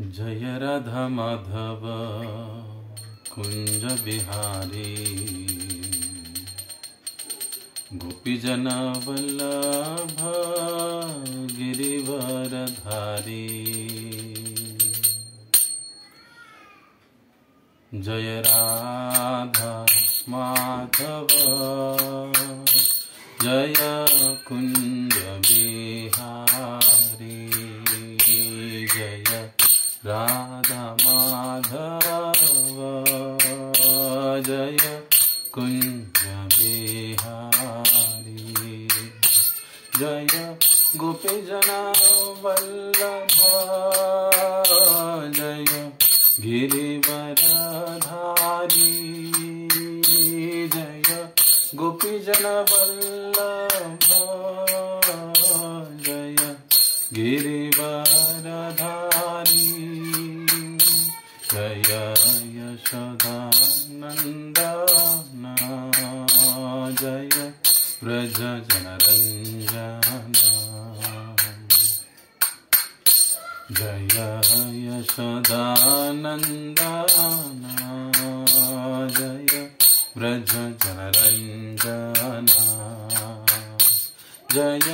जय राधा माधव कुंज बिहारी गोपीजन वल्लभ गिरिवरधारी। जय राधा माधव जय कुंज बिहारी। जय राधा माधव जय कुंज बिहारी। जय गोपीजन वल्लभ जय गिरिवरधारी। जय गोपीजन वल्लभ जय गिरिवरधारी। जय यशोदानंदन जय व्रज जनरंजन। जय यशोदानंदन जय व्रज जनरंजन। जय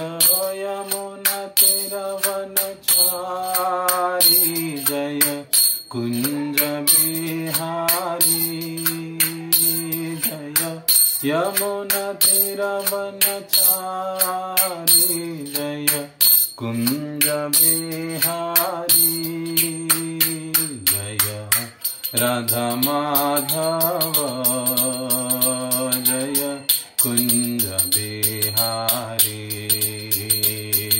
यमुना तीरवनचारी जय कुंज बिहारी। जय यमुना तीरवनचारी जय कुंज बिहारी। जय राधा माधव जय कुंज बिहारी।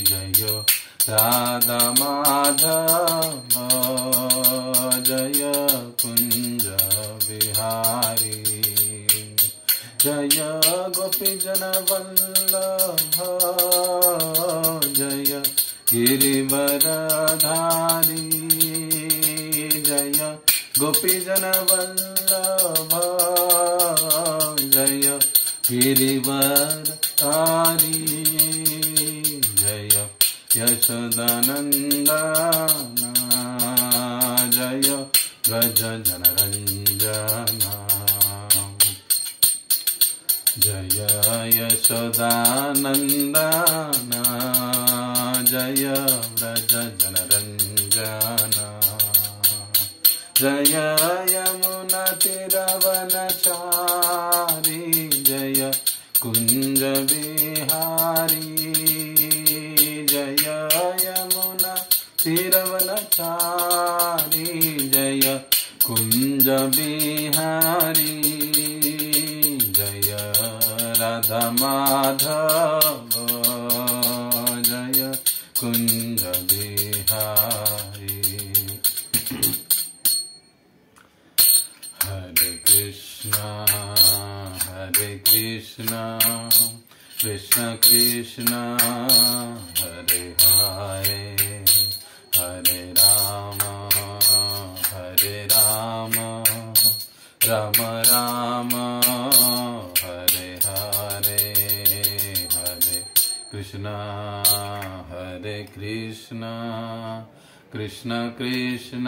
जय राधा माधव जय कुंज बिहारी। जय गोपीजन वल्लभ जय गिरिवरधारी। जय गोपीजन वल्लभ जय गिरिवरधारी। जय यशोदानंदन जय व्रज जनरंजन। जय यशोदानंदन जय व्रज जनरंजन। जय यमुना तीरवनचारी जय कुंज बिहारी। जय यमुना तीरवनचारी जय कुंज बिहारी। जय राधा माधव जय कुंज बिहारी। हरे कृष्णा कृष्ण कृष्ण हरे हरे हरे राम राम राम हरे हरे हरे कृष्णा हरे कृष्णा कृष्ण कृष्ण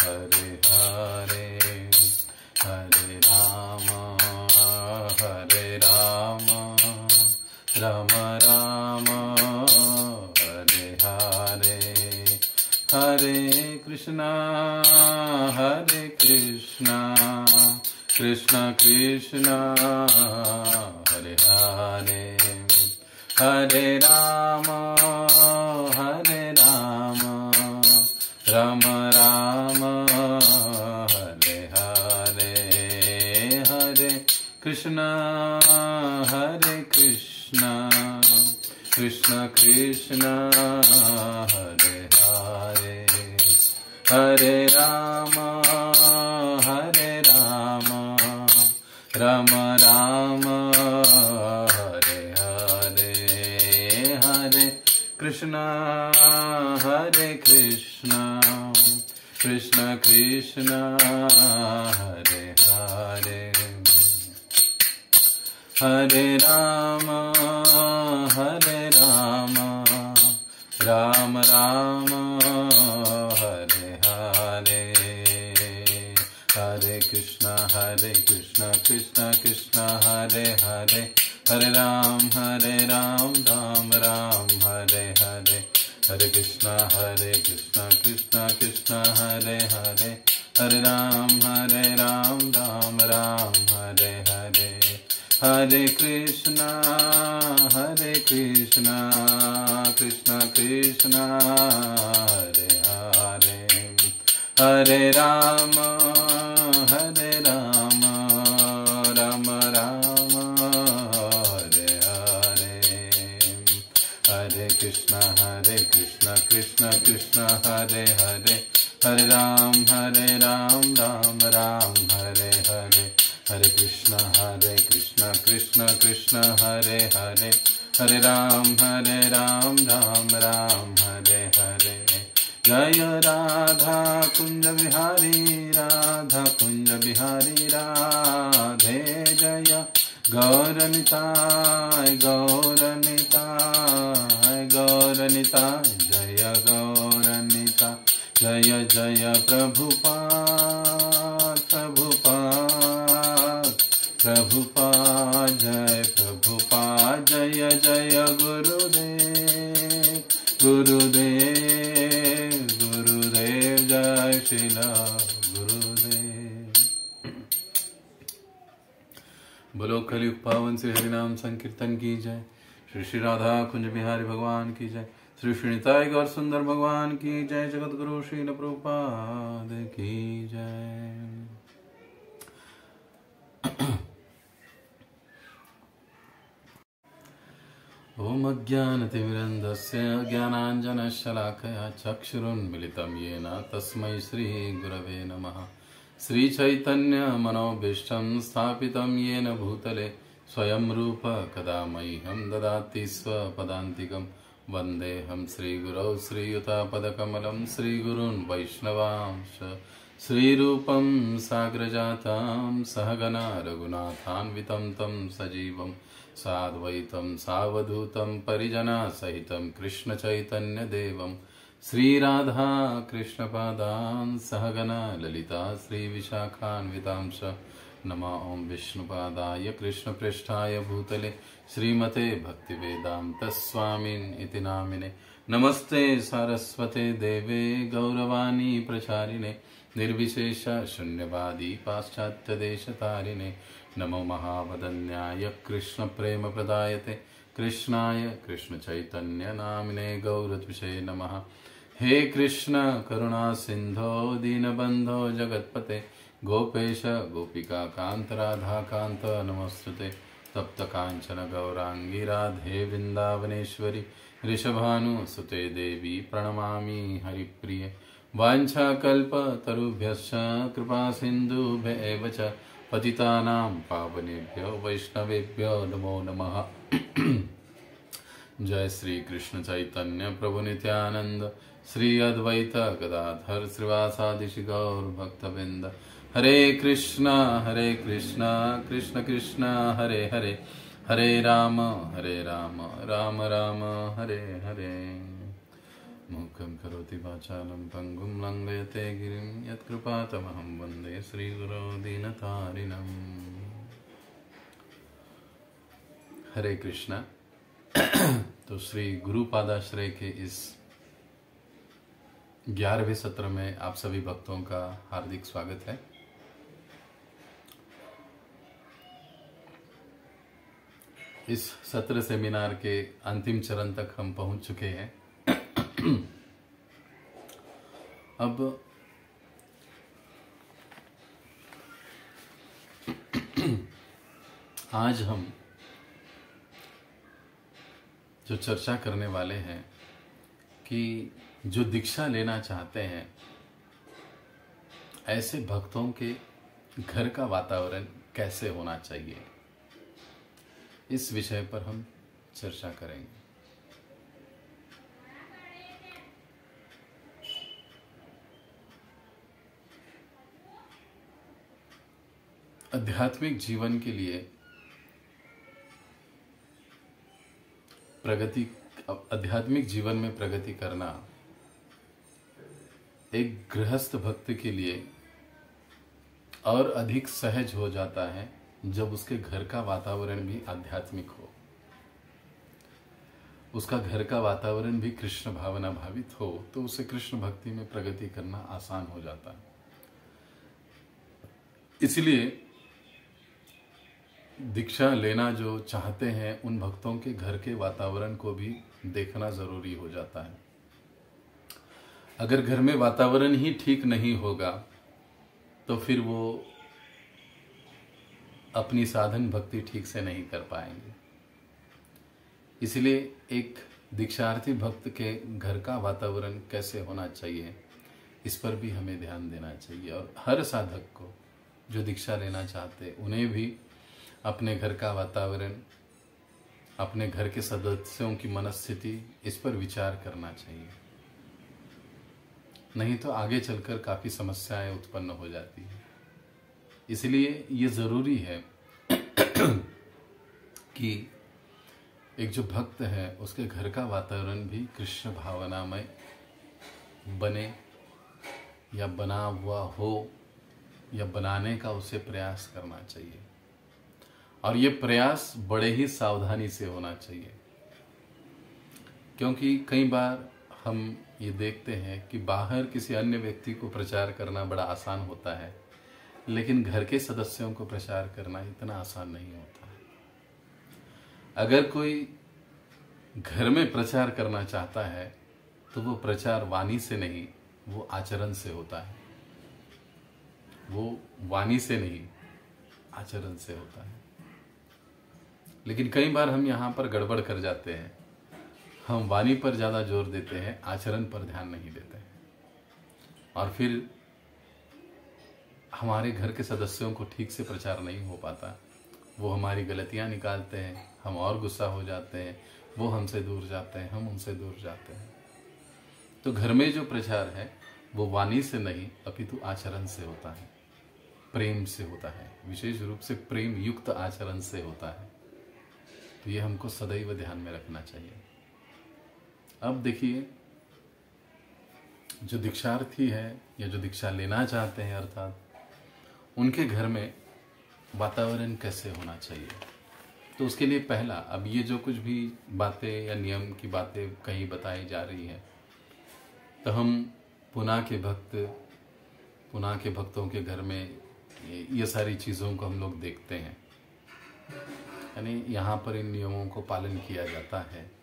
हरे हरे हरे राम राम राम हरे हरे हरे कृष्णा कृष्ण कृष्ण हरे हरे हरे राम राम राम हरे हरे हरे कृष्णा कृष्ण कृष्ण हरे हरे हरे राम राम राम हरे हरे हरे कृष्णा कृष्ण कृष्ण हरे हरे हरे राम राम राम हरे कृष्ण कृष्ण कृष्ण हरे हरे, हरे राम राम राम हरे हरे, हरे कृष्ण कृष्ण कृष्ण हरे हरे, हरे राम राम राम हरे हरे, हरे कृष्ण कृष्ण कृष्ण हरे हरे, हरे राम राम राम हरे हरे, हरे कृष्ण कृष्ण कृष्ण हरे हरे, हरे राम राम राम हरे हरे, हरे कृष्ण कृष्ण कृष्ण हरे हरे, हरे राम राम हरे हरे, जय राधा कुंज बिहारी राधे, जय गौरनिताय जय गौरनिताय, जय जय प्रभुपाद जय प्रभुपाद, जय जय गुरुदेव जय श्रीला गुरुदेव। बोलो कलयुग पावन श्री हरिनाम संकीर्तन की जय, श्री श्री राधा कुंज बिहारी भगवान की जय, श्री श्रीनिताय गौर सुंदर भगवान की जय, जगत गुरु श्रील प्रभुपाद की जय। ओम अज्ञानतिमिरन्धस्य ज्ञानाञ्जनशलाकया चक्षुरुन्मिलितं येन तस्मै श्रीगुरवे नमः। श्रीचैतन्यमनोभीष्टं स्थापितं येन भूतले स्वयं रूप कदा मह्यं ददाति स्वपदान्तिकं। वन्देऽहं श्रीगुरौ श्रीयुतापदकमलं श्रीगुरून् वैष्णवांश्च श्रीरूपं साग्रजातं सहगना रघुनाथान्वितं तं सजीवं साद्वैतं सावधूतं परिजना सहितं कृष्ण चैतन्य देवं श्रीराधा कृष्णपादान् सहगना ललिता श्रीविशाखान्वितांश। नमः ओं विष्णुपादाय कृष्णपृष्ठाय भूतले श्रीमते भक्तिवेदांत स्वामिन् इति नामिने। नमस्ते सारस्वते देवे गौरवाणी प्रचारिणे, निर्विशेष शून्यवादी पाश्चात्य देशतारिणे। नमो महावदन्याय कृष्ण प्रेम प्रदायते कृष्णाय कृष्ण चैतन्य नामिने गौरत्विषे नमः। हे कृष्ण करुणा सिंधो दीनबंधो जगत्पते, गोपेश गोपिका कांत राधा कांत नमस्तुते। तप्त कांचन गौरांगी राधे वृंदावनेश्वरी, ऋषभानुसुते देवी प्रणमामि हरिप्रिये। वाञ्छाकल्पतरुभ्यश्च कृपा सिन्धुभ्य एव च पतितानां पावनेभ्यो वैष्णवेभ्यो नमो नमः। जय श्री कृष्ण चैतन्य प्रभु नित्यानंद, श्री अद्वैत गदाधर श्रीवासादि गौर भक्तवृंद। हरे कृष्णा कृष्ण कृष्ण हरे हरे, हरे राम राम राम हरे हरे। मूकं करोति वाचालं पंगुं लंघयते गिरिं, यत्कृपातमहं वन्दे श्रीगुरो दीनतारिणम्। हरे कृष्णा। तो श्री गुरुपादाश्रय के इस 11वें सत्र में आप सभी भक्तों का हार्दिक स्वागत है। इस सत्र सेमिनार के अंतिम चरण तक हम पहुंच चुके हैं। अब आज हम जो चर्चा करने वाले हैं कि जो दीक्षा लेना चाहते हैं ऐसे भक्तों के घर का वातावरण कैसे होना चाहिए, इस विषय पर हम चर्चा करेंगे। आध्यात्मिक जीवन के लिए आध्यात्मिक जीवन में प्रगति करना एक गृहस्थ भक्त के लिए और अधिक सहज हो जाता है जब उसके घर का वातावरण भी आध्यात्मिक हो, उसका घर का वातावरण भी कृष्ण भावना भावित हो, तो उसे कृष्ण भक्ति में प्रगति करना आसान हो जाता है। इसलिए दीक्षा लेना जो चाहते हैं उन भक्तों के घर के वातावरण को भी देखना जरूरी हो जाता है। अगर घर में वातावरण ही ठीक नहीं होगा तो फिर वो अपनी साधन भक्ति ठीक से नहीं कर पाएंगे। इसलिए एक दीक्षार्थी भक्त के घर का वातावरण कैसे होना चाहिए, इस पर भी हमें ध्यान देना चाहिए। और हर साधक को जो दीक्षा लेना चाहते उन्हें भी अपने घर का वातावरण, अपने घर के सदस्यों की मनस्थिति, इस पर विचार करना चाहिए। नहीं तो आगे चलकर काफी समस्याएं उत्पन्न हो जाती है। इसलिए ये जरूरी है कि एक जो भक्त है उसके घर का वातावरण भी कृष्ण भावनामय बने, या बना हुआ हो, या बनाने का उसे प्रयास करना चाहिए। और ये प्रयास बड़े ही सावधानी से होना चाहिए, क्योंकि कई बार हम ये देखते हैं कि बाहर किसी अन्य व्यक्ति को प्रचार करना बड़ा आसान होता है, लेकिन घर के सदस्यों को प्रचार करना इतना आसान नहीं होता है। अगर कोई घर में प्रचार करना चाहता है तो वो प्रचार वाणी से नहीं, वो आचरण से होता है। वो वाणी से नहीं, आचरण से होता है। लेकिन कई बार हम यहाँ पर गड़बड़ कर जाते हैं। हम वाणी पर ज्यादा जोर देते हैं, आचरण पर ध्यान नहीं देते हैं, और फिर हमारे घर के सदस्यों को ठीक से प्रचार नहीं हो पाता। वो हमारी गलतियां निकालते हैं, हम और गुस्सा हो जाते हैं, वो हमसे दूर जाते हैं, हम उनसे दूर जाते हैं। तो घर में जो प्रचार है वो वाणी से नहीं अपितु आचरण से होता है, प्रेम से होता है, विशेष रूप से प्रेम युक्त आचरण से होता है। तो ये हमको सदैव ध्यान में रखना चाहिए। अब देखिए, जो दीक्षार्थी है या जो दीक्षा लेना चाहते हैं अर्थात, उनके घर में वातावरण कैसे होना चाहिए। तो उसके लिए पहला, अब ये जो कुछ भी बातें या नियम की बातें कहीं बताई जा रही है, तो हम पुना के भक्तों के घर में ये सारी चीज़ों को हम लोग देखते हैं। यानी यहाँ पर इन नियमों को पालन किया जाता है।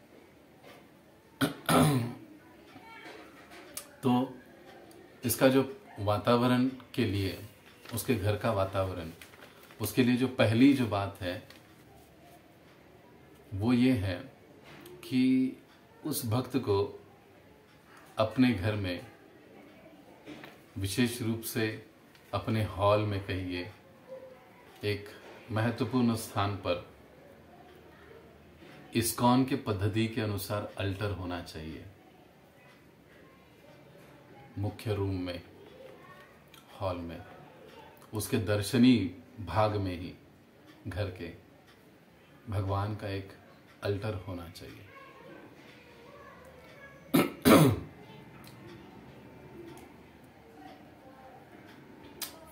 तो इसका जो वातावरण के लिए, उसके घर का वातावरण, उसके लिए जो पहली जो बात है वो ये है कि उस भक्त को अपने घर में, विशेष रूप से अपने हॉल में कहिए, एक महत्वपूर्ण स्थान पर इस्कॉन के पद्धति के अनुसार अल्टर होना चाहिए। मुख्य रूम में, हॉल में, उसके दर्शनी भाग में ही घर के भगवान का एक अल्टर होना चाहिए।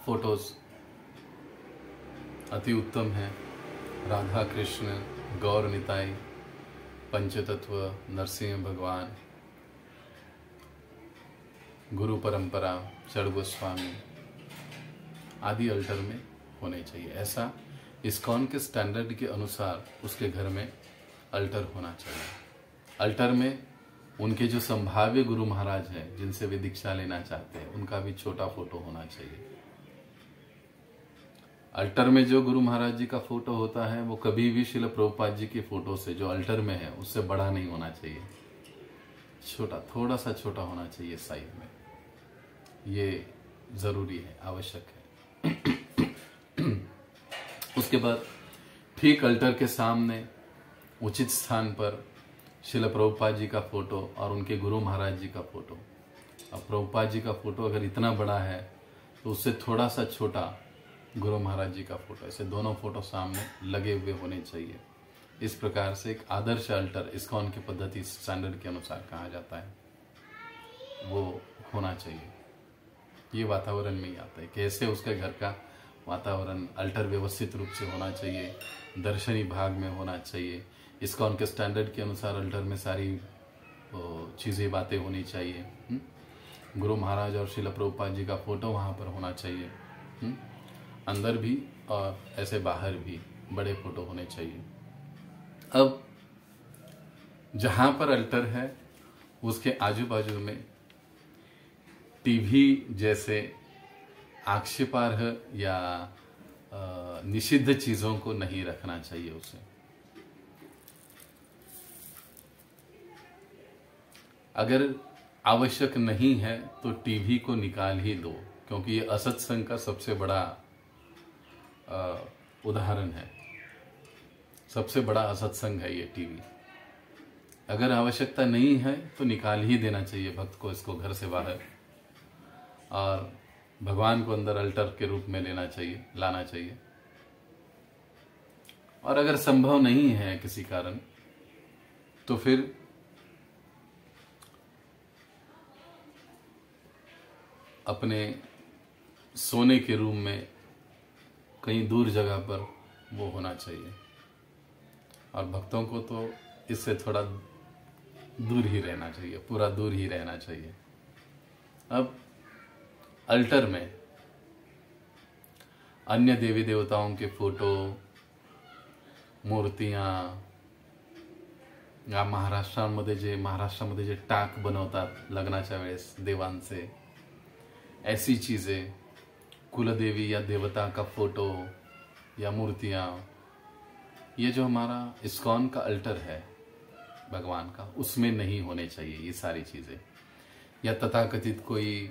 फोटोज अति उत्तम है। राधा कृष्ण, गौर निताई, पंचतत्व, नरसिंह भगवान, गुरु परंपरा, चढ़ गोस्वामी आदि अल्टर में होने चाहिए। ऐसा इस्कॉन के स्टैंडर्ड के अनुसार उसके घर में अल्टर होना चाहिए। अल्टर में उनके जो संभाव्य गुरु महाराज हैं जिनसे वे दीक्षा लेना चाहते हैं, उनका भी छोटा फोटो होना चाहिए। अल्टर में जो गुरु महाराज जी का फोटो होता है वो कभी भी श्रील प्रभुपाद जी के फोटो से, जो अल्टर में है, उससे बड़ा नहीं होना चाहिए। छोटा, थोड़ा सा छोटा होना चाहिए साइज में। ये जरूरी है, आवश्यक है। उसके बाद ठीक अल्टर के सामने उचित स्थान पर श्रील प्रभुपाद जी का फोटो और उनके गुरु महाराज जी का फोटो। अब प्रभुपाद जी का फोटो अगर इतना बड़ा है तो उससे थोड़ा सा छोटा गुरु महाराज जी का फोटो, ऐसे दोनों फोटो सामने लगे हुए होने चाहिए। इस प्रकार से एक आदर्श अल्टर इस्कॉन की पद्धति स्टैंडर्ड के अनुसार कहा जाता है, वो होना चाहिए। ये वातावरण में ही आता है, कैसे उसके घर का वातावरण अल्टर व्यवस्थित रूप से होना चाहिए, दर्शनी भाग में होना चाहिए, इस्कॉन के स्टैंडर्ड के अनुसार अल्टर में सारी चीज़ें बातें होनी चाहिए। गुरु महाराज और श्रील प्रभुपाद जी का फोटो वहाँ पर होना चाहिए, अंदर भी और ऐसे बाहर भी बड़े फोटो होने चाहिए। अब जहाँ पर अल्टर है उसके आजू बाजू में टीवी जैसे आक्षेपार्ह या निषिद्ध चीजों को नहीं रखना चाहिए उसे। अगर आवश्यक नहीं है तो टीवी को निकाल ही दो, क्योंकि ये असत्संग का सबसे बड़ा उदाहरण है, सबसे बड़ा असत्संग है ये टीवी। अगर आवश्यकता नहीं है तो निकाल ही देना चाहिए भक्त को इसको घर से बाहर, और भगवान को अंदर अल्टर के रूप में लाना चाहिए। और अगर संभव नहीं है किसी कारण तो फिर अपने सोने के रूम में कहीं दूर जगह पर वो होना चाहिए, और भक्तों को तो इससे थोड़ा दूर ही रहना चाहिए, पूरा दूर ही रहना चाहिए। अब अल्टर में अन्य देवी देवताओं के फोटो, मूर्तियां, या महाराष्ट्रामध्ये जे टाक बनवतात लग्नाच्या वेळेस देवांचे, ऐसी चीजें, कुलदेवी या देवता का फोटो या मूर्तियां, ये जो हमारा इस्कॉन का अल्टर है भगवान का, उसमें नहीं होने चाहिए ये सारी चीजें। या तथाकथित कोई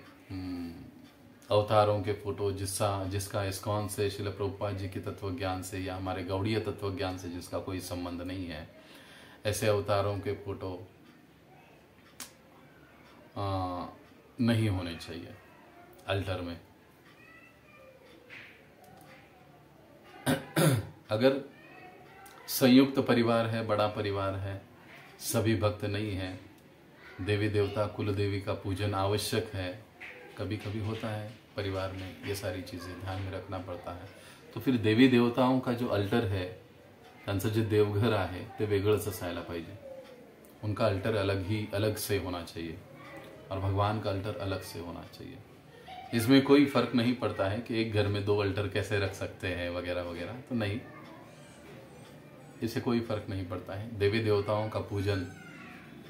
अवतारों के फोटो जिसका इस्कॉन से, श्रील प्रभुपाद जी के तत्व ज्ञान से या हमारे गौड़ीय तत्व ज्ञान से जिसका कोई संबंध नहीं है, ऐसे अवतारों के फोटो नहीं होने चाहिए अल्टर में। अगर संयुक्त परिवार है, बड़ा परिवार है, सभी भक्त नहीं है, देवी देवता कुल देवी का पूजन आवश्यक है, कभी कभी होता है परिवार में, ये सारी चीजें ध्यान में रखना पड़ता है, तो फिर देवी देवताओं का जो अल्टर है, त्यांचं जे देवघर आहे ते वेगळंच असायला पाहिजे। उनका अल्टर अलग से होना चाहिए, और भगवान का अल्टर अलग से होना चाहिए। इसमें कोई फर्क नहीं पड़ता है कि एक घर में 2 अल्टर कैसे रख सकते हैं वगैरह वगैरह, तो नहीं, इससे कोई फर्क नहीं पड़ता है। देवी देवताओं का पूजन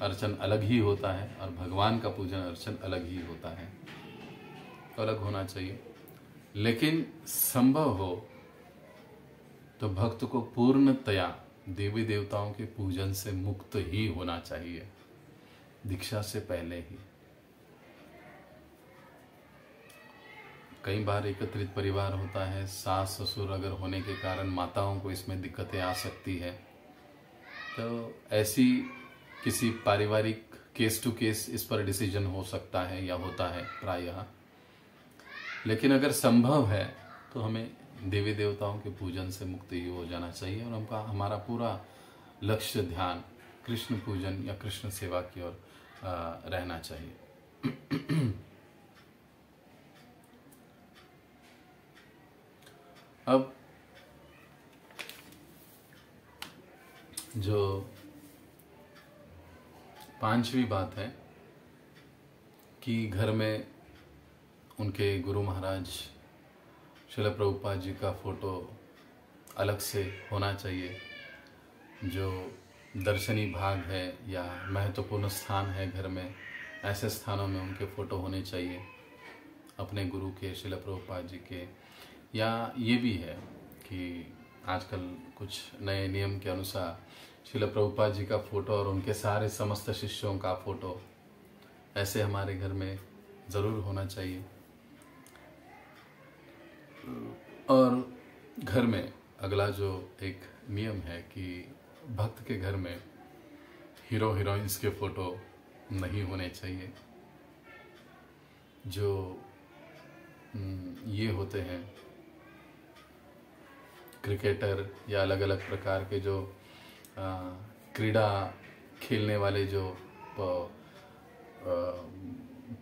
अर्चन अलग ही होता है, और भगवान का पूजन अर्चन अलग ही होता है, अलग होना चाहिए। लेकिन संभव हो तो भक्त को पूर्णतया देवी देवताओं के पूजन से मुक्त ही होना चाहिए, दीक्षा से पहले ही। कई बार एकत्रित परिवार होता है, सास ससुर अगर होने के कारण माताओं को इसमें दिक्कतें आ सकती है, तो ऐसी किसी पारिवारिक केस टू केस इस पर डिसीजन हो सकता है या होता है प्रायः। लेकिन अगर संभव है तो हमें देवी देवताओं के पूजन से मुक्ति ही हो जाना चाहिए, और हमारा पूरा लक्ष्य ध्यान कृष्ण पूजन या कृष्ण सेवा की ओर रहना चाहिए। अब जो 5वीं बात है कि घर में उनके गुरु महाराज श्रील प्रभुपाद जी का फोटो अलग से होना चाहिए। जो दर्शनी भाग है या महत्वपूर्ण स्थान है घर में, ऐसे स्थानों में उनके फोटो होने चाहिए, अपने गुरु के, श्रील प्रभुपाद जी के। या ये भी है कि आजकल कुछ नए नियम के अनुसार श्रील प्रभुपाद जी का फोटो और उनके सारे समस्त शिष्यों का फोटो ऐसे हमारे घर में ज़रूर होना चाहिए। और घर में अगला जो एक नियम है कि भक्त के घर में हीरो हीरोइंस के फोटो नहीं होने चाहिए। जो ये होते हैं क्रिकेटर या अलग अलग प्रकार के जो क्रीड़ा खेलने वाले जो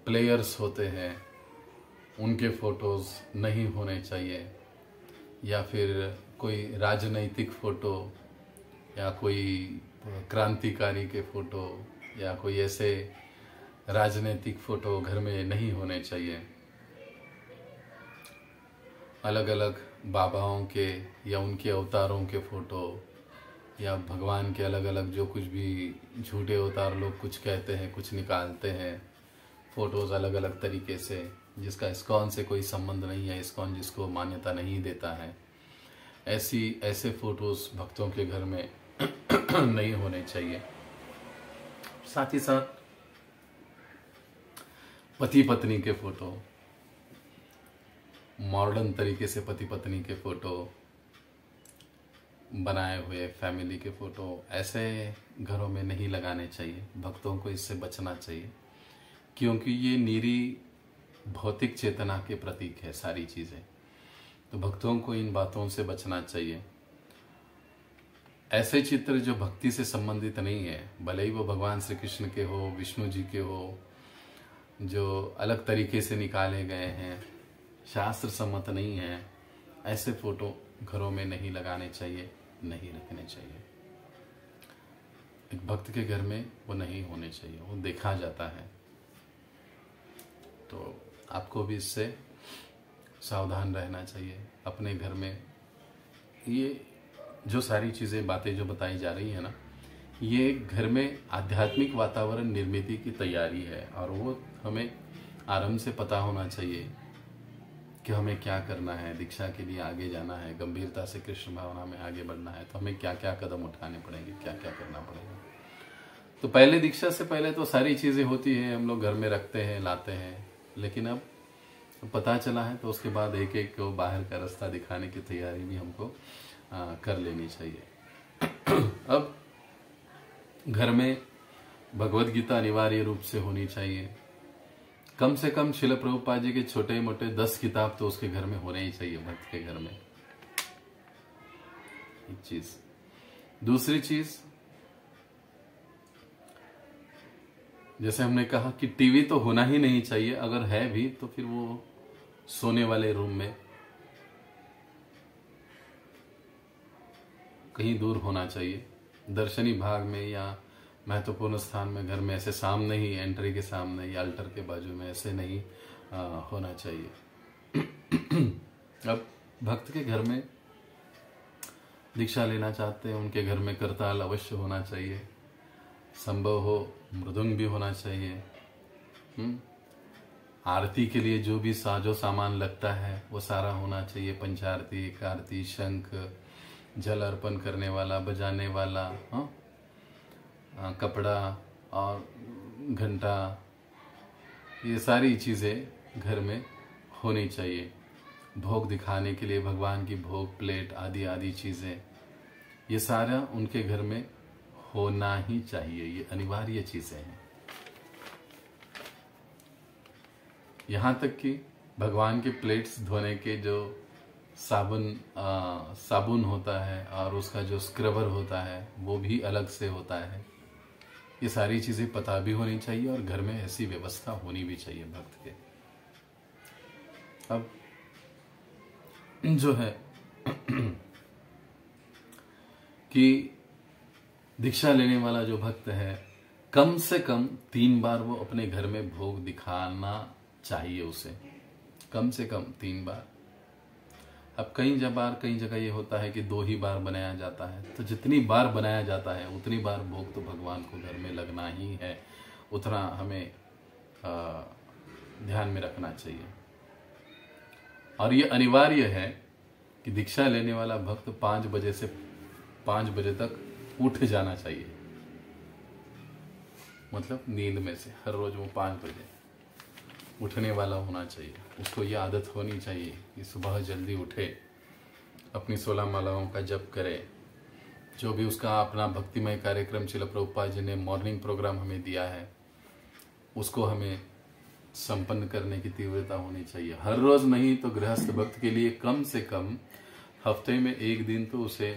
प्लेयर्स होते हैं, उनके फोटोज़ नहीं होने चाहिए। या फिर कोई राजनैतिक फोटो या कोई क्रांतिकारी के फोटो या कोई ऐसे राजनीतिक फोटो घर में नहीं होने चाहिए। अलग अलग बाबाओं के या उनके अवतारों के फोटो या भगवान के अलग अलग जो कुछ भी झूठे अवतार लोग कुछ कहते हैं, कुछ निकालते हैं फोटोज़ अलग अलग तरीके से, जिसका इस्कॉन से कोई संबंध नहीं है, इस्कॉन जिसको मान्यता नहीं देता है, ऐसे फोटोज़ भक्तों के घर में नहीं होने चाहिए। साथ ही साथ पति पत्नी के फोटो, मॉडर्न तरीके से पति पत्नी के फोटो बनाए हुए फैमिली के फोटो ऐसे घरों में नहीं लगाने चाहिए। भक्तों को इससे बचना चाहिए, क्योंकि ये निरी भौतिक चेतना के प्रतीक है सारी चीज़ें। तो भक्तों को इन बातों से बचना चाहिए। ऐसे चित्र जो भक्ति से संबंधित नहीं है, भले ही वो भगवान श्री कृष्ण के हो, विष्णु जी के हो, जो अलग तरीके से निकाले गए हैं, शास्त्र सम्मत नहीं है, ऐसे फोटो घरों में नहीं लगाने चाहिए, नहीं रखने चाहिए। एक भक्त के घर में वो नहीं होने चाहिए, वो देखा जाता है। तो आपको भी इससे सावधान रहना चाहिए। अपने घर में ये जो सारी चीज़ें, बातें जो बताई जा रही है ना, ये घर में आध्यात्मिक वातावरण निर्मित की तैयारी है, और वो हमें आरंभ से पता होना चाहिए कि हमें क्या करना है। दीक्षा के लिए आगे जाना है, गंभीरता से कृष्ण भावना में आगे बढ़ना है, तो हमें क्या क्या कदम उठाने पड़ेंगे, क्या क्या करना पड़ेगा। तो पहले दीक्षा से पहले तो सारी चीज़ें होती हैं, हम लोग घर में रखते हैं, लाते हैं, लेकिन अब पता चला है तो उसके बाद एक एक को बाहर का रास्ता दिखाने की तैयारी भी हमको कर लेनी चाहिए। अब घर में भगवत गीता अनिवार्य रूप से होनी चाहिए। कम से कम श्रील प्रभुपाद जी के छोटे मोटे 10 किताब तो उसके घर में होने ही चाहिए, भक्त के घर में। एक चीज। दूसरी चीज, जैसे हमने कहा कि टीवी तो होना ही नहीं चाहिए, अगर है भी तो फिर वो सोने वाले रूम में कहीं दूर होना चाहिए। दर्शनी भाग में या महत्वपूर्ण स्थान में घर में ऐसे सामने ही, एंट्री के सामने या अल्टर के बाजू में ऐसे नहीं होना चाहिए। अब भक्त के घर में दीक्षा लेना चाहते हैं, उनके घर में करताल अवश्य होना चाहिए, संभव हो मृदंग भी होना चाहिए। आरती के लिए जो भी साजो सामान लगता है वो सारा होना चाहिए। पंचारती, एक आरती, शंख, जल अर्पण करने वाला, बजाने वाला, कपड़ा और घंटा, ये सारी चीज़ें घर में होनी चाहिए। भोग दिखाने के लिए भगवान की भोग प्लेट आदि आदि चीज़ें, ये सारा उनके घर में होना ही चाहिए। ये अनिवार्य चीज़ें हैं। यहाँ तक कि भगवान के प्लेट्स धोने के जो साबुन होता है और उसका जो स्क्रबर होता है वो भी अलग से होता है। ये सारी चीज़ें पता भी होनी चाहिए और घर में ऐसी व्यवस्था होनी भी चाहिए भक्त के। अब जो है कि दीक्षा लेने वाला जो भक्त है, कम से कम 3 बार वो अपने घर में भोग दिखाना चाहिए उसे, कम से कम 3 बार। अब कई जगह ये होता है कि 2 ही बार बनाया जाता है, तो जितनी बार बनाया जाता है उतनी बार भोग तो भगवान को घर में लगना ही है, उतना हमें ध्यान में रखना चाहिए। और ये अनिवार्य है कि दीक्षा लेने वाला भक्त 5 बजे से 5 बजे तक उठ जाना चाहिए, मतलब नींद में से हर रोज वो 5 बजे उठने वाला होना चाहिए। उसको ये आदत होनी चाहिए कि सुबह जल्दी उठे, अपनी 16 मालाओं का जप करे। जो भी उसका अपना भक्तिमय कार्यक्रम श्रील प्रभुपाद जी ने मॉर्निंग प्रोग्राम हमें दिया है, उसको हमें संपन्न करने की तीव्रता होनी चाहिए। हर रोज नहीं तो गृहस्थ भक्त के लिए कम से कम हफ्ते में 1 दिन तो उसे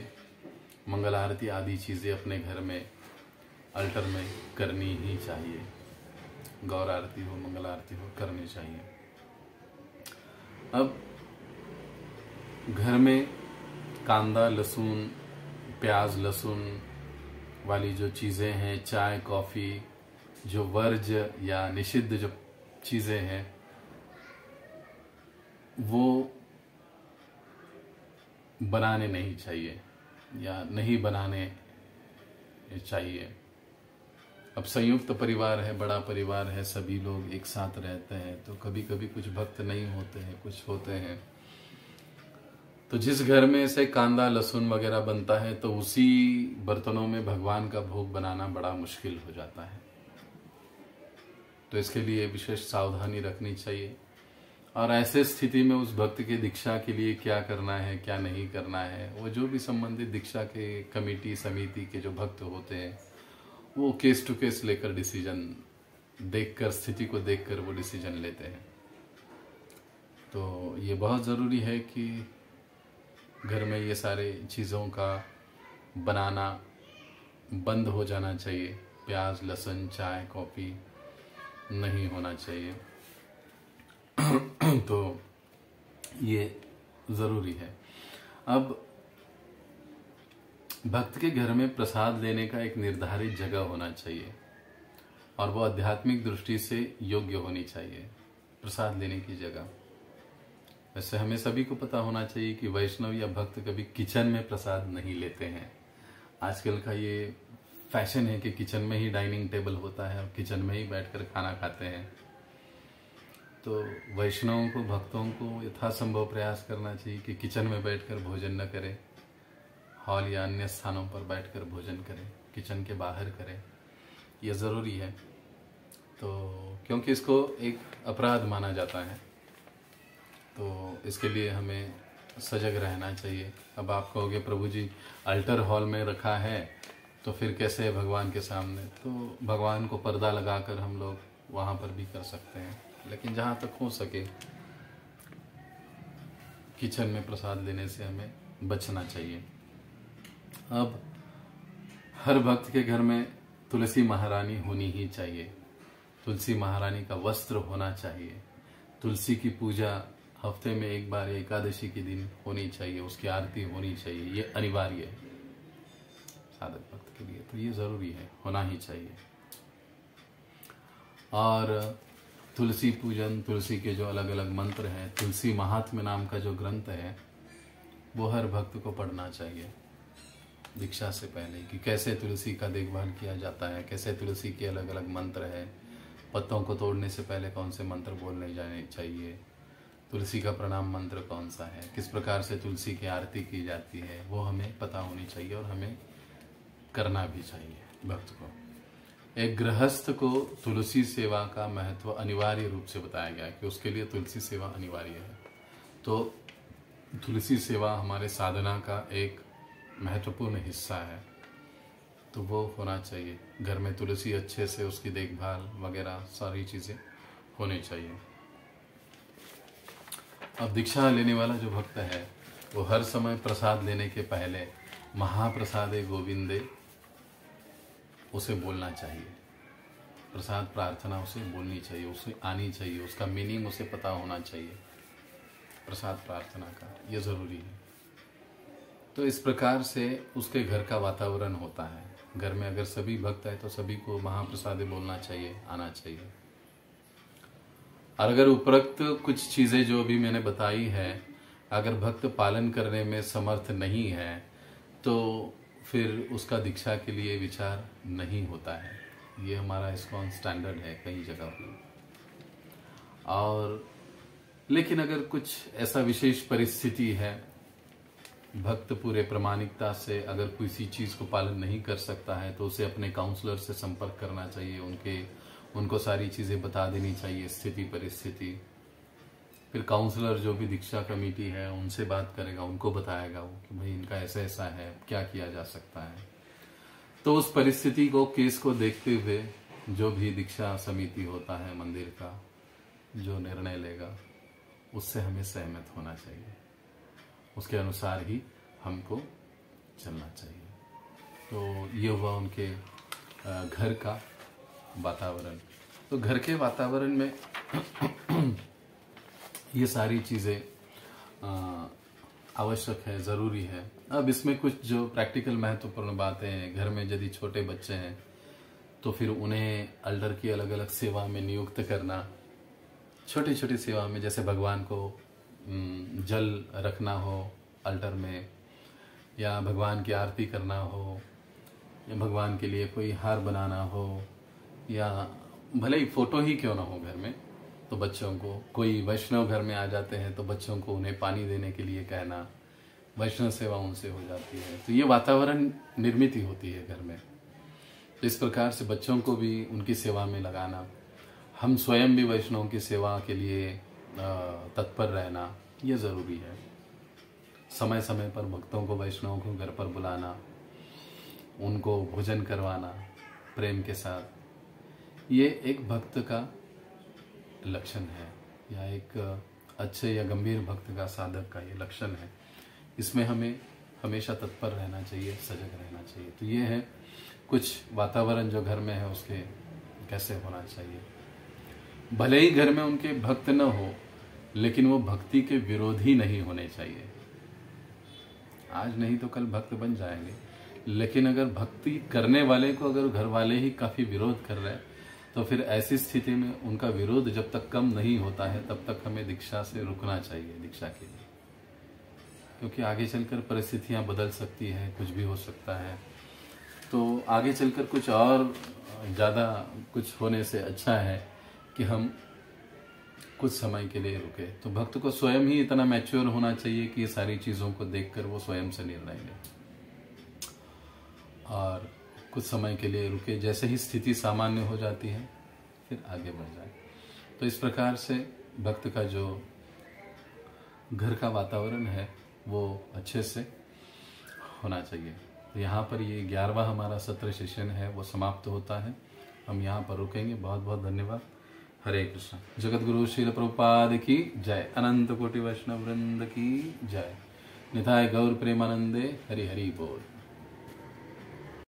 मंगल आरती आदि चीजें अपने घर में अल्टर में करनी ही चाहिए। गौर आरती हो, मंगल आरती हो, करनी चाहिए। अब घर में कांदा लहसुन प्याज लहसुन वाली जो चीज़ें हैं, चाय कॉफ़ी, जो वर्ज्य या निषिद्ध जो चीज़ें हैं वो बनाने नहीं चाहिए या नहीं बनाने चाहिए। अब संयुक्त परिवार है, बड़ा परिवार है, सभी लोग एक साथ रहते हैं, तो कभी कभी कुछ भक्त नहीं होते हैं, कुछ होते हैं। तो जिस घर में से कांदा लहसुन वगैरह बनता है तो उसी बर्तनों में भगवान का भोग बनाना बड़ा मुश्किल हो जाता है। तो इसके लिए विशेष सावधानी रखनी चाहिए। और ऐसे स्थिति में उस भक्त की दीक्षा के लिए क्या करना है क्या नहीं करना है, वो जो भी संबंधित दीक्षा के कमेटी समिति के जो भक्त होते हैं वो केस टू केस लेकर डिसीजन देखकर, स्थिति को देखकर वो डिसीजन लेते हैं। तो ये बहुत ज़रूरी है कि घर में ये सारे चीज़ों का बनाना बंद हो जाना चाहिए। प्याज लहसुन चाय कॉफ़ी नहीं होना चाहिए। तो ये ज़रूरी है। अब भक्त के घर में प्रसाद लेने का एक निर्धारित जगह होना चाहिए और वो आध्यात्मिक दृष्टि से योग्य होनी चाहिए प्रसाद लेने की जगह। वैसे हमें सभी को पता होना चाहिए कि वैष्णव या भक्त कभी किचन में प्रसाद नहीं लेते हैं। आजकल का ये फैशन है कि किचन में ही डाइनिंग टेबल होता है और किचन में ही बैठकर खाना खाते हैं। तो वैष्णवों को, भक्तों को यथासंभव प्रयास करना चाहिए कि किचन में बैठकर भोजन न करें, हॉल या अन्य स्थानों पर बैठकर भोजन करें, किचन के बाहर करें। यह ज़रूरी है। तो क्योंकि इसको एक अपराध माना जाता है, तो इसके लिए हमें सजग रहना चाहिए। अब आप कहोगे प्रभु जी अल्टर हॉल में रखा है तो फिर कैसे भगवान के सामने, तो भगवान को पर्दा लगाकर हम लोग वहाँ पर भी कर सकते हैं, लेकिन जहाँ तक हो सके किचन में प्रसाद लेने से हमें बचना चाहिए। अब हर भक्त के घर में तुलसी महारानी होनी ही चाहिए। तुलसी महारानी का वस्त्र होना चाहिए। तुलसी की पूजा हफ्ते में एक बार एकादशी के दिन होनी चाहिए, उसकी आरती होनी चाहिए। ये अनिवार्य है साधक भक्त के लिए, तो ये जरूरी है, होना ही चाहिए। और तुलसी पूजन, तुलसी के जो अलग अलग मंत्र हैं, तुलसी महात्म्य नाम का जो ग्रंथ है वो हर भक्त को पढ़ना चाहिए दीक्षा से पहले, कि कैसे तुलसी का देखभाल किया जाता है, कैसे तुलसी के अलग अलग मंत्र है, पत्तों को तोड़ने से पहले कौन से मंत्र बोलने जाने चाहिए, तुलसी का प्रणाम मंत्र कौन सा है, किस प्रकार से तुलसी की आरती की जाती है, वो हमें पता होनी चाहिए और हमें करना भी चाहिए भक्त को। एक गृहस्थ को तुलसी सेवा का महत्व अनिवार्य रूप से बताया गया कि उसके लिए तुलसी सेवा अनिवार्य है। तो तुलसी सेवा हमारे साधना का एक महत्वपूर्ण हिस्सा है, तो वो होना चाहिए। घर में तुलसी अच्छे से उसकी देखभाल वगैरह सारी चीज़ें होनी चाहिए। अब दीक्षा लेने वाला जो भक्त है वो हर समय प्रसाद लेने के पहले महाप्रसादे गोविंदे उसे बोलना चाहिए। प्रसाद प्रार्थना उसे बोलनी चाहिए, उसे आनी चाहिए, उसका मीनिंग उसे पता होना चाहिए प्रसाद प्रार्थना का, ये ज़रूरी है। तो इस प्रकार से उसके घर का वातावरण होता है। घर में अगर सभी भक्त है तो सभी को महाप्रसादे बोलना चाहिए, आना चाहिए। और अगर उपरोक्त कुछ चीज़ें जो अभी मैंने बताई है अगर भक्त पालन करने में समर्थ नहीं है तो फिर उसका दीक्षा के लिए विचार नहीं होता है। ये हमारा इस्कॉन स्टैंडर्ड है कई जगह पर। और लेकिन अगर कुछ ऐसा विशेष परिस्थिति है, भक्त पूरे प्रामाणिकता से अगर किसी चीज़ को पालन नहीं कर सकता है तो उसे अपने काउंसलर से संपर्क करना चाहिए, उनको सारी चीज़ें बता देनी चाहिए, स्थिति परिस्थिति। फिर काउंसलर जो भी दीक्षा कमेटी है उनसे बात करेगा, उनको बताएगा वो कि भाई इनका ऐसा ऐसा है, क्या किया जा सकता है। तो उस परिस्थिति को, केस को देखते हुए जो भी दीक्षा समिति होता है मंदिर का, जो निर्णय लेगा उससे हमें सहमत होना चाहिए, उसके अनुसार ही हमको चलना चाहिए। तो ये हुआ उनके घर का वातावरण। तो घर के वातावरण में ये सारी चीज़ें आवश्यक है, ज़रूरी है। अब इसमें कुछ जो प्रैक्टिकल महत्वपूर्ण बातें हैं, घर में यदि छोटे बच्चे हैं तो फिर उन्हें अल्टर की अलग अलग सेवा में नियुक्त करना, छोटी छोटी सेवा में, जैसे भगवान को जल रखना हो अल्टर में, या भगवान की आरती करना हो, या भगवान के लिए कोई हार बनाना हो, या भले ही फोटो ही क्यों ना हो घर में, तो बच्चों को, कोई वैष्णव घर में आ जाते हैं तो बच्चों को उन्हें पानी देने के लिए कहना, वैष्णव सेवा उनसे हो जाती है। तो ये वातावरण निर्मित होती है घर में। तो इस प्रकार से बच्चों को भी उनकी सेवा में लगाना, हम स्वयं भी वैष्णव की सेवा के लिए तत्पर रहना, ये ज़रूरी है। समय समय पर भक्तों को, वैष्णवों को घर पर बुलाना, उनको भोजन करवाना प्रेम के साथ, ये एक भक्त का लक्षण है, या एक अच्छे या गंभीर भक्त का, साधक का ये लक्षण है। इसमें हमें हमेशा तत्पर रहना चाहिए, सजग रहना चाहिए। तो ये है कुछ वातावरण जो घर में है उसके कैसे होना चाहिए। भले ही घर में उनके भक्त न हो, लेकिन वो भक्ति के विरोधी नहीं होने चाहिए। आज नहीं तो कल भक्त बन जाएंगे, लेकिन अगर भक्ति करने वाले को अगर घर वाले ही काफी विरोध कर रहे हैं, तो फिर ऐसी स्थिति में उनका विरोध जब तक कम नहीं होता है तब तक हमें दीक्षा से रुकना चाहिए, दीक्षा के लिए। क्योंकि आगे चलकर परिस्थितियां बदल सकती है, कुछ भी हो सकता है। तो आगे चलकर कुछ और ज़्यादा कुछ होने से अच्छा है कि हम कुछ समय के लिए रुके। तो भक्त को स्वयं ही इतना मैच्योर होना चाहिए कि ये सारी चीज़ों को देखकर वो स्वयं से निर्णय ले और कुछ समय के लिए रुके। जैसे ही स्थिति सामान्य हो जाती है फिर आगे बढ़ जाए। तो इस प्रकार से भक्त का जो घर का वातावरण है वो अच्छे से होना चाहिए। तो यहाँ पर ये 11वां हमारा सत्र सेशन है वो समाप्त होता है। हम यहाँ पर रुकेंगे। बहुत बहुत धन्यवाद। हरे कृष्ण। जगत गुरु श्रील प्रभुपाद की जय। अनंत कोटि वैष्णव वृंद की जय। निताय गौर प्रेमानंदे। हरि हरि बोल।